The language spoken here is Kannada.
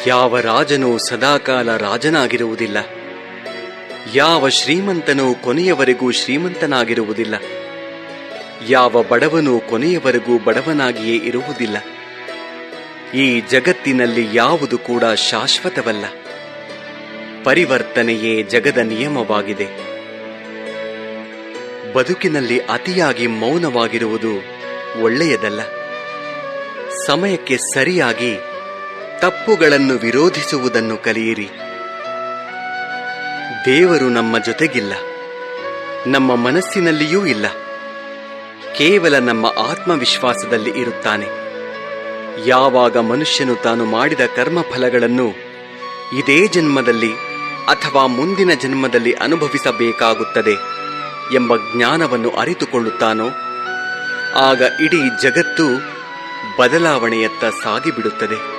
ಯಾವ ರಾಜನೂ ಸದಾಕಾಲ ರಾಜನಾಗಿರುವುದಿಲ್ಲ. ಯಾವ ಶ್ರೀಮಂತನೂ ಕೊನೆಯವರೆಗೂ ಶ್ರೀಮಂತನಾಗಿರುವುದಿಲ್ಲ. ಯಾವ ಬಡವನೂ ಕೊನೆಯವರೆಗೂ ಬಡವನಾಗಿಯೇ ಇರುವುದಿಲ್ಲ. ಈ ಜಗತ್ತಿನಲ್ಲಿ ಯಾವುದು ಕೂಡ ಶಾಶ್ವತವಲ್ಲ. ಪರಿವರ್ತನೆಯೇ ಜಗದ ನಿಯಮವಾಗಿದೆ. ಬದುಕಿನಲ್ಲಿ ಅತಿಯಾಗಿ ಮೌನವಾಗಿರುವುದು ಒಳ್ಳೆಯದಲ್ಲ. ಸಮಯಕ್ಕೆ ಸರಿಯಾಗಿ ತಪ್ಪುಗಳನ್ನು ವಿರೋಧಿಸುವುದನ್ನು ಕಲಿಯಿರಿ. ದೇವರು ನಮ್ಮ ಜೊತೆಗಿಲ್ಲ, ನಮ್ಮ ಮನಸ್ಸಿನಲ್ಲಿಯೂ ಇಲ್ಲ. ಕೇವಲ ನಮ್ಮ ಆತ್ಮವಿಶ್ವಾಸದಲ್ಲಿ ಇರುತ್ತಾನೆ. ಯಾವಾಗ ಮನುಷ್ಯನು ತಾನು ಮಾಡಿದ ಕರ್ಮಫಲಗಳನ್ನು ಇದೇ ಜನ್ಮದಲ್ಲಿ ಅಥವಾ ಮುಂದಿನ ಜನ್ಮದಲ್ಲಿ ಅನುಭವಿಸಬೇಕಾಗುತ್ತದೆ ಎಂಬ ಜ್ಞಾನವನ್ನು ಅರಿತುಕೊಳ್ಳುತ್ತಾನೋ ಆಗ ಇಡೀ ಜಗತ್ತು ಬದಲಾವಣೆಯತ್ತ ಸಾಗಿಬಿಡುತ್ತದೆ.